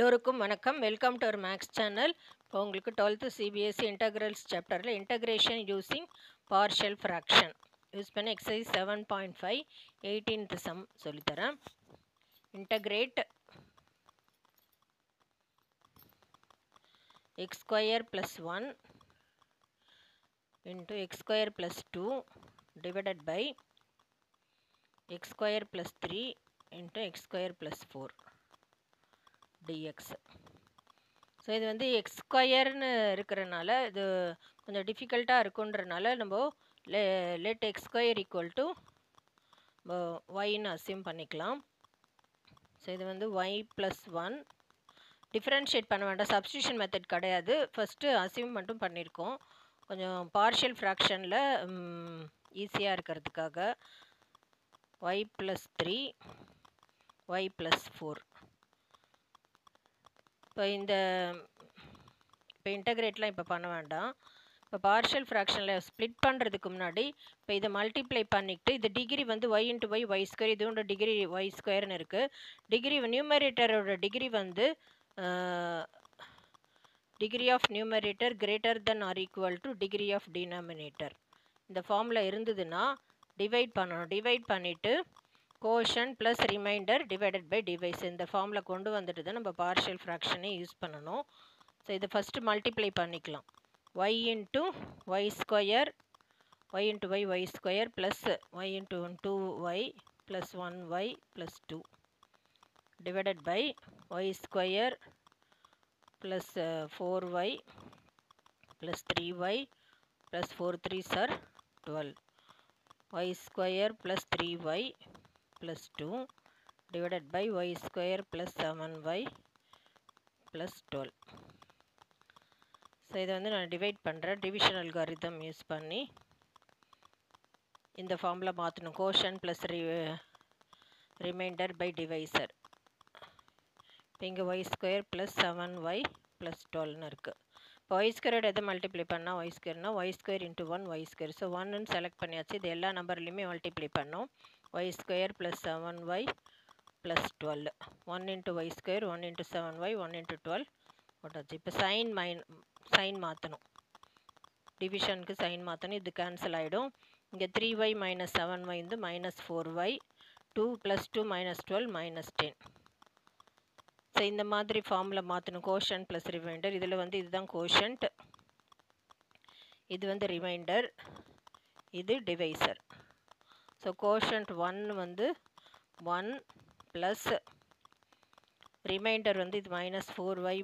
எல்லோருக்கும் வணக்கம். Welcome to our maths channel. இப்போ உங்களுக்கு 12th சிபிஎஸ்சி இன்டகிரல்ஸ் சாப்டரில் integration using partial fraction use பண்ணி எக்ஸசைஸ் 7.5 18th சம் சொல்லித்தரேன். Integrate x square plus 1 into x square plus 2 divided by x square plus 3 into x square plus 4 dx. So இது வந்து X ஸ்கொயர்னு இருக்கிறனால இது கொஞ்சம் டிஃபிகல்ட்டாக இருக்குன்றனால நம்ம let x square equal to ஒய்ன்னு அசியூம் பண்ணிக்கலாம். ஸோ இது வந்து ஒய் ப்ளஸ் 1 டிஃப்ரென்ஷியேட் பண்ண வேண்டாம், சப்ஸ்டியூஷன் மெத்தட் கிடையாது, ஃபஸ்ட்டு அசியூம் மட்டும் பண்ணியிருக்கோம் கொஞ்சம் பார்ஷியல் ஃப்ராக்ஷனில் ஈஸியாக இருக்கிறதுக்காக. Y plus 3 y plus 4. இப்போ இன்டகிரேட்லாம் இப்போ பண்ண வேண்டாம். இப்போ பார்ஷியல் ஃப்ராக்ஷனில் ஸ்ப்ளிட் பண்ணுறதுக்கு முன்னாடி இப்போ இதை மல்டிப்ளை பண்ணிவிட்டு இது டிகிரி வந்து y into y y square, இதுவோட டிகிரி ஒய் ஸ்கொயர்னு இருக்குது. டிகிரி நியூமரேட்டரோட டிகிரி வந்து degree of numerator greater than or equal to degree of denominator. இந்த ஃபார்மில் இருந்ததுன்னா டிவைட் பண்ணணும். டிவைட் பண்ணிவிட்டு quotient plus remainder divided by divisor இந்த ஃபார்மில் கொண்டு வந்துட்டு தான் நம்ம பார்ஷியல் ஃப்ராக்ஷனை யூஸ் பண்ணணும். ஸோ இதை ஃபஸ்ட்டு மல்டிப்ளை பண்ணிக்கலாம். Y into y square y into y y square plus y into 2y plus 1y plus 2 divided by y square plus 4y plus 3y plus 4 3s are 12 y square plus 3y plus 2 divided by y square plus 7y plus 12. So இதை வந்து நான் divide பண்ணுறேன். Division algorithm use பண்ணி இந்த ஃபார்மில் மாற்றணும். Quotient plus remainder by divisor. இப்போ இங்கே y square plus 7y plus 12னு இருக்குது. இப்போ ஒய் ஸ்கொயரோட எதை மல்டிப்ளை பண்ணால் ஒய் ஸ்கொயர்னா y square into 1 y square. So 1ன்னு செலக்ட் பண்ணியாச்சு. இது எல்லா நம்பர்லையுமே மல்டிப்ளை பண்ணோம். Y square plus 7y plus 12 1 into y square 1 into 7y 1 into 12 போட்டாச்சு. இப்போ சைன் மாற்றணும். டிவிஷனுக்கு சைன் மாற்றணும். இது கேன்சல் ஆகிடும். இங்கே 3y மைனஸ் 7y வந்து minus 4y 2 plus 2 minus 12 minus 10. So இந்த மாதிரி ஃபார்மில் மாற்றணும். Quotient plus reminder. இதில் வந்து இதுதான் கோஷன்ட், இது வந்து ரிமைண்டர், இது டிவைசர். ஸோ கோஷன்ட் 1 வந்து 1 ப்ளஸ் ரிமைண்டர் வந்து இது மைனஸ் 4y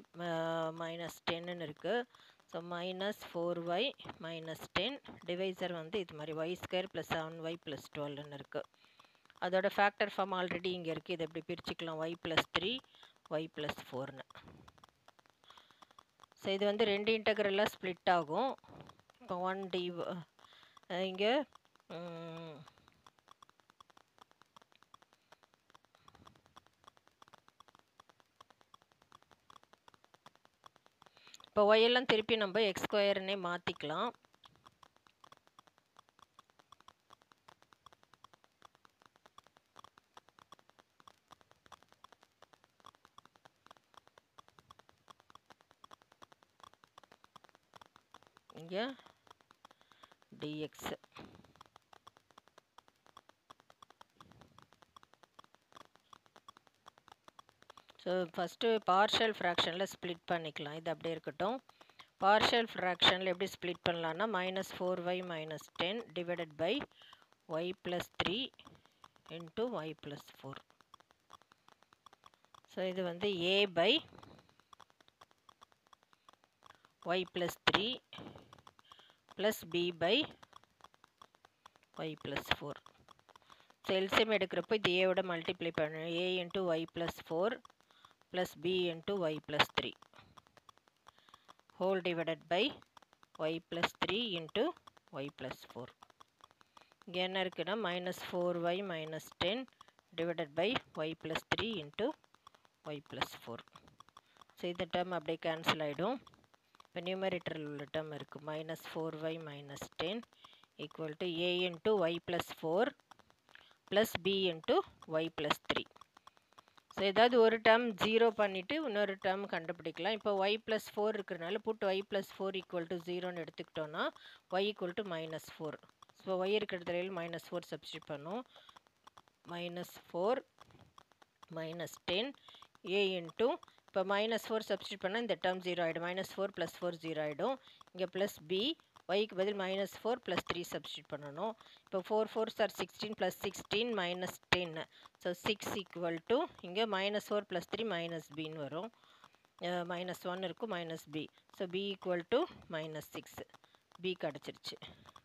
மைனஸ் 10ன்னு இருக்குது. So minus 4y minus 10 divisor வந்து இது மாதிரி y square plus 7y plus 12ன்னு இருக்குது. அதோட ஃபேக்டர் ஃபார்ம் ஆல்ரெடி இங்கே இருக்குது. இதை எப்படி பிரிச்சுக்கலாம், ஒய் ப்ளஸ் 3 ஒய் ப்ளஸ் 4ன்னு. ஸோ இது வந்து ரெண்டு இன்டகிரலாக ஸ்ப்ளிட் ஆகும். இப்போ 1d இங்கே இப்போ ஒயெல்லாம் திருப்பி நம்ம எக்ஸ் ஸ்கொயர்னே மாற்றிக்கலாம். இங்கே டிஎக்ஸ். ஸோ ஃபஸ்ட்டு பார்ஷியல் ஃப்ராக்ஷனில் ஸ்ப்ளிட் பண்ணிக்கலாம். இது அப்படியே இருக்கட்டும். பார்ஷியல் ஃப்ராக்ஷனில் எப்படி ஸ்ப்ளிட் பண்ணலான்னா minus 4y minus 10 divided by y plus 3 into y plus 4. So இது வந்து a by y plus 3 plus b by y plus 4. So LCM எடுக்கிறப்போ இது ஏவோட மல்டிப்ளை பண்ணணும். a into y plus 4 plus b into y plus 3 whole divided by y plus 3 into y plus 4. இங்கே என்ன இருக்குன்னா minus 4y minus 10 divided by y plus 3 into y plus 4. So இந்த term அப்படியே cancel ஆகிடும். இப்போ நியூமரேட்டரில் உள்ள டேர்ம் இருக்குது minus 4y minus 10 equal to a into y plus 4 plus b into y plus 3. So ஏதாவது ஒரு டேர்ம் 0 பண்ணிவிட்டு இன்னொரு டேர்ம் கண்டுபிடிக்கலாம். இப்போ y + 4 இருக்கிறனால புட் y + 4 = 0ன்னு எடுத்துக்கிட்டோன்னா y = -4. ஸோ y இருக்கிற இடத்துல -4 சப்ஸ்டியூட் பண்ணோம். -4 -10 a இன்ட்டு இப்போ -4 சப்ஸ்டியூட் பண்ணால் இந்த டேர்ம் 0 ஆகிடும். -4 + 4 0 ஆகிடும். இங்கே ப்ளஸ் b yக்கு பதில் -4 + 3 சப்ஸ்டியூட் பண்ணணும். இப்போ 4 4s are 16 + 16 -10. ஸோ 6 = இங்கே -4 + 3 -bன்னு வரும். -1 இருக்கும் -b. So b = -6. b கிடச்சிருச்சு.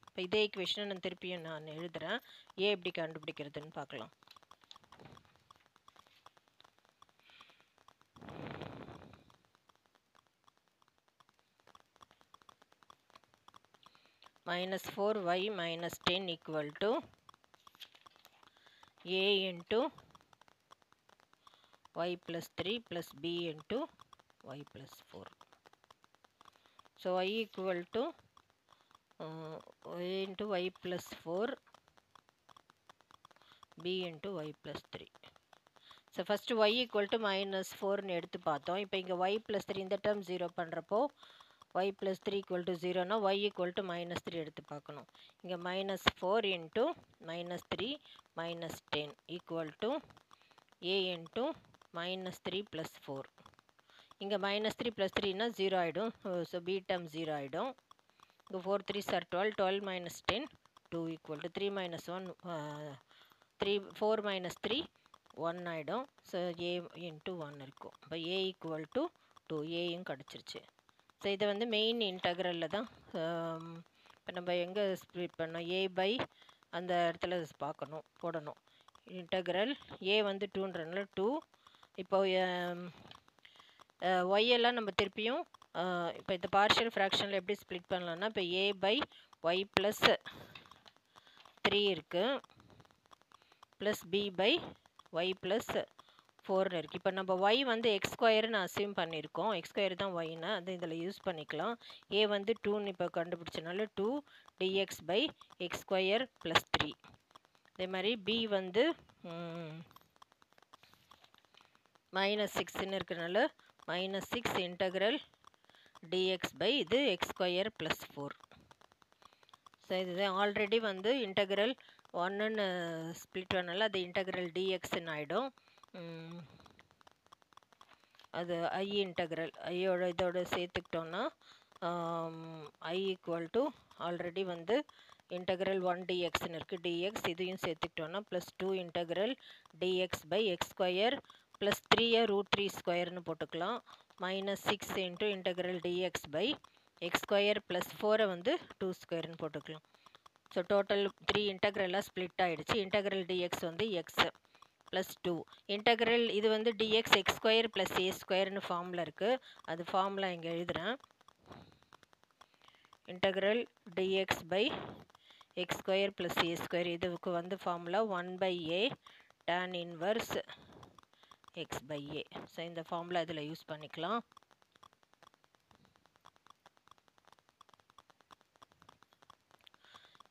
இப்போ இதே ஈக்குவேஷனை நான் திருப்பியும் நான் எழுதுகிறேன். a எப்படி கண்டுபிடிக்கிறதுன்னு பார்க்கலாம். -4y - 10 = a into y + 3 + b into y + 4. So y = a into y + 4 b into y + 3. So first y = -4ன்னு எடுத்து பார்த்தோம். இப்போ இங்கே y + 3 இந்த டேர்ம் 0 பண்ணுறப்போ y + 3 = 0னா y = -3 எடுத்து பார்க்கணும். இங்கே -4 into -3 -10 = a into -3 + 4. இங்கே -3 + 3னா 0 ஆகிடும். ஸோ b டேர்ம் 0 ஆகிடும். இங்கே 4 3s are 12. 12 - 10 2 = 3 - 1 3 4 - 3 1 ஆகிடும். ஸோ a into 1 இருக்கும். இப்போ a = 2 aயும் கிடச்சிருச்சு. ஸோ இதை வந்து மெயின் இன்டகரலில் தான் இப்போ நம்ம எங்கே ஸ்ப்ளிட் பண்ணோம் a அந்த இடத்துல பார்க்கணும் போடணும். இன்டகரல் a வந்து 2ன்றனால 2. இப்போ y எல்லாம் நம்ம திருப்பியும் இப்போ இந்த பார்ஷியல் ஃப்ராக்ஷனில் எப்படி ஸ்ப்ளிட் பண்ணலாம்னா இப்போ a/y + 3 இருக்குது ப்ளஸ் b/y + 4 இருக்குது. இப்போ நம்ம y வந்து x² அசியூம் பண்ணியிருக்கோம். x² தான் yன்னு அது இதில் யூஸ் பண்ணிக்கலாம். a வந்து 2ன்னு இப்போ கண்டுபிடிச்சனால 2 dx/x² + 3. அதே மாதிரி b வந்து -6ன்னு இருக்கிறனால -6 இன்டகரல் dx/இது x² + 4. ஸோ இதுதான் ஆல்ரெடி வந்து இன்டகரல் 1ன்னு ஸ்ப்ளிட் பண்ணால அது இன்டகரல் dxன்னு ஆகிடும். அது i இன்டகரல் இதோட சேர்த்துக்கிட்டோன்னா i = ஆல்ரெடி வந்து இன்டகரல் 1 dxன்னு இருக்குது dx இதையும் சேர்த்துக்கிட்டோன்னா +2 இன்டகரல் dx/x² + 3 √3² போட்டுக்கலாம். -6 இன்ட்டு இன்டகரல் dx/x² + 4 வந்து 2² போட்டுக்கலாம். ஸோ டோட்டல் 3 இன்டகரலாக ஸ்ப்ளிட் ஆகிடுச்சு. இன்டகரல் dx வந்து x +2 இன்டகரல் இது வந்து dx x² + a² ஃபார்மில் இருக்குது. அது ஃபார்முலா இங்கே எழுதுகிறேன். இன்டகரல் dx/x² + a² இதுக்கு வந்து formula 1/a tan inverse x/a. So இந்த ஃபார்முலா இதில் யூஸ் பண்ணிக்கலாம்.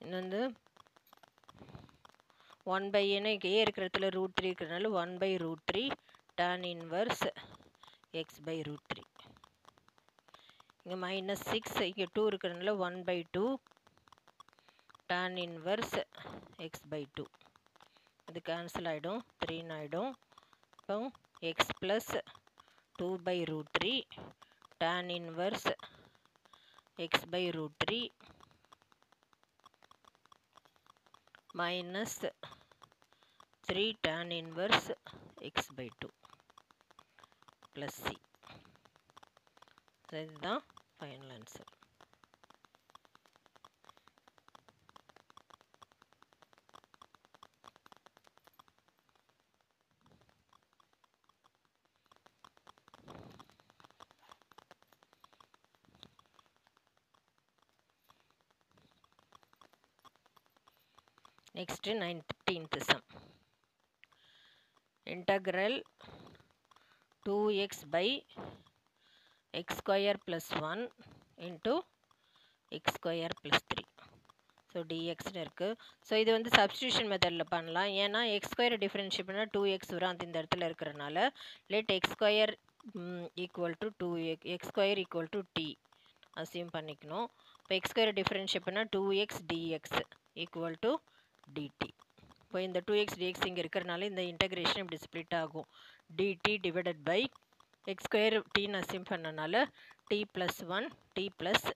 இன்னொன்று 1/a a இருக்கிற இடத்துல √3 இருக்கிறதுனால 1/√3 tan inverse x/√3. இங்கே -6 இங்கே 2 இருக்கிறதுனால 1/2 tan inverse x/2. இது கேன்சல் ஆகிடும் 3ன்னு ஆகிடும். இப்போ x + 2/√3 tan inverse x/√3 -3 tan inverse x/2 + c. இதுதான் final answer. Next 19th sum. Integral 2x/x² + 1 into x² + 3. So டிஎக்ஸ்னு இருக்குது. ஸோ இது வந்து சப்ஸ்டியூஷன் மெத்தடில் பண்ணலாம். ஏன்னா எக்ஸ் ஸ்கொயர் டிஃப்ரென்ஷியேட் பண்ணால் 2x வரும், அது இந்த இடத்துல இருக்கிறனால let x square equal to 2x, x square equal to t assume பண்ணிக்கணும். இப்போ எக்ஸ் ஸ்கொயர் டிஃப்ரென்ஷியேட் பண்ணால் 2x dx equal to DD. இப்போ இந்த 2x dx இங்கே இருக்கிறனால இந்த இன்டகிரேஷன் இப்படி ஸ்ப்ளிட் ஆகும். dt divided by x square டீன்னு அசியூம் பண்ணனால t + 1 t +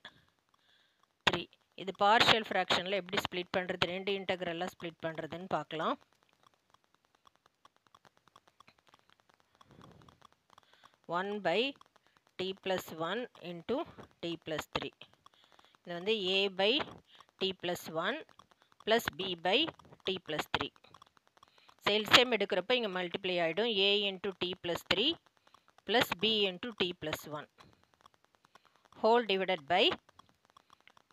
3. இது பார்ஷியல் ஃப்ராக்ஷனில் எப்படி ஸ்ப்ளிட் பண்ணுறது, ரெண்டு இன்டகிரலாக ஸ்ப்ளிட் பண்ணுறதுன்னு பார்க்கலாம். 1/t + 1 into t + 3. இது வந்து a/t + 1 + b/t + 3. எல்சிஎம் எடுக்கிறப்ப இங்கே மல்டிப்ளை ஆகிடும். a into t + 3 + b into t + 1 whole divided by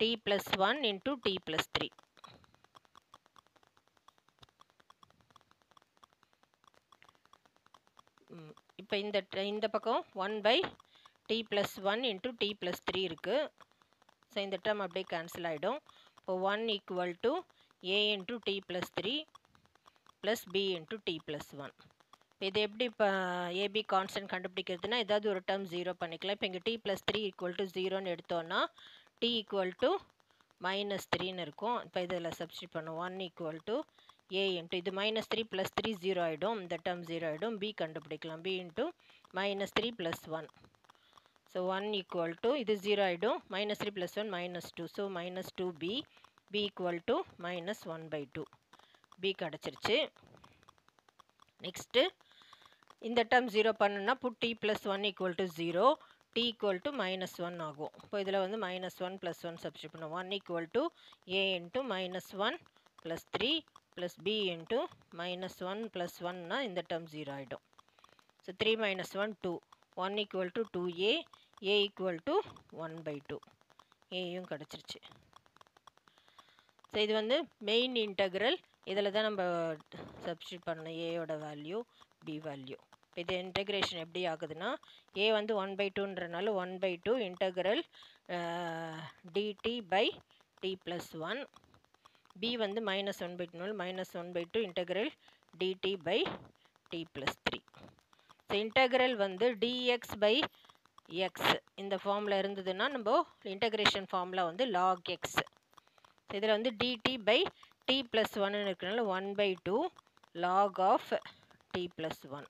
t + 1 into t + 3. இப்போ இந்த பக்கம் 1/t + 1 into t + 3 இருக்குது. ஸோ இந்த டேர்ம் அப்படியே கேன்சல் ஆகிடும். இப்போ 1 = a into t + 3 + b into t + 1. இப்போ இது எப்படி இப்போ ஏபி கான்ஸ்டன்ட் கண்டுபிடிக்கிறதுனா ஏதாவது ஒரு டேர்ம் 0 பண்ணிக்கலாம். இப்போ இங்கே t + 3 = 0ன்னு எடுத்தோன்னா t = -3ன்னு இருக்கும். இப்போ இதில் சப்ஸ்டியூட் பண்ணும். 1 = a into இது -3 + 3 0 ஆகிடும். இந்த டேர்ம் 0 ஆகிடும். b கண்டுபிடிக்கலாம். b into -3 + 1. ஸோ 1 = இது 0 ஆகிடும். -3 + 1 -2. So -2b. b = -1/2. b கிடச்சிருச்சு. நெக்ஸ்ட்டு இந்த டேர்ம் 0 பண்ணுன்னா புட் t + 1 = 0, t = -1 ஆகும். இப்போ இதில் வந்து -1 + 1 சப்ஸ்டியூட் பண்ணுவோம். 1 = a into -1 + 3 + b into -1 + 1னா இந்த டேர்ம் 0 ஆகிடும். ஸோ 3 - 1 2. 1 = 2a, a = 1/2. ஏயும் கிடச்சிருச்சு. ஸோ இது வந்து மெயின் இன்டகிரல். இதில் தான் நம்ம சப்ஸ்டியூட் பண்ணணும் ஏயோட வேல்யூ, பி வேல்யூ. இது இன்டகிரேஷன் எப்படி ஆகுதுன்னா a வந்து 1/2ன்றனால 1/2 integral dt by t + 1. b வந்து -1/2 -1/2 integral dt by t + 3. So integral வந்து dx பை x இந்த ஃபார்மில் இருந்ததுன்னா நம்ம இன்டகிரேஷன் ஃபார்மில் வந்து log x. இதில் வந்து dt பை t + 1 இருக்கிறனால 1/2 log of t + 1.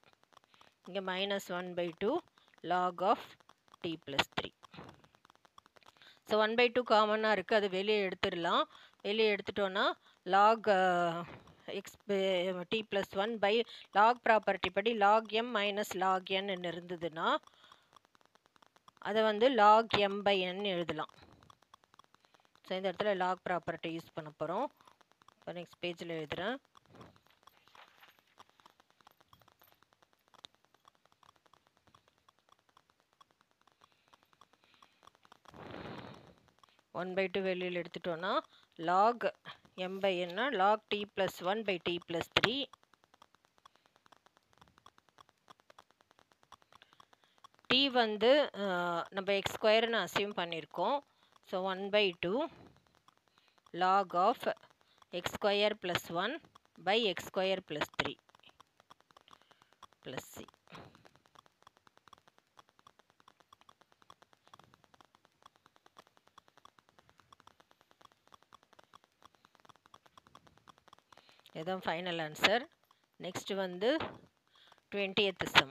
இங்கே -1/2 log of t + 3. ஸோ 1/2 காமனாக இருக்குது, அது வெளியே எடுத்துடலாம். வெளியே எடுத்துட்டோன்னா log x t + 1 பை log ப்ராப்பர்ட்டி படி log m - log n இருந்ததுன்னா அதை வந்து log m/n எழுதலாம். ஸோ இந்த இடத்துல log ப்ராப்பர்ட்டி யூஸ் பண்ண போகிறோம். இப்போ நெக்ஸ்ட் பேஜில் எழுதுகிறேன். (1/2) வெளியில் எடுத்துட்டோன்னா log m/n log t + 1 by t + 3. t வந்து நம்ம எக்ஸ் ஸ்கொயர்னு அசியூம் பண்ணியிருக்கோம். So 1/2 log of x square + 1 by x square + 3 plus c. இதுதான் ஃபைனல் ஆன்சர். நெக்ஸ்ட் வந்து 20th sum.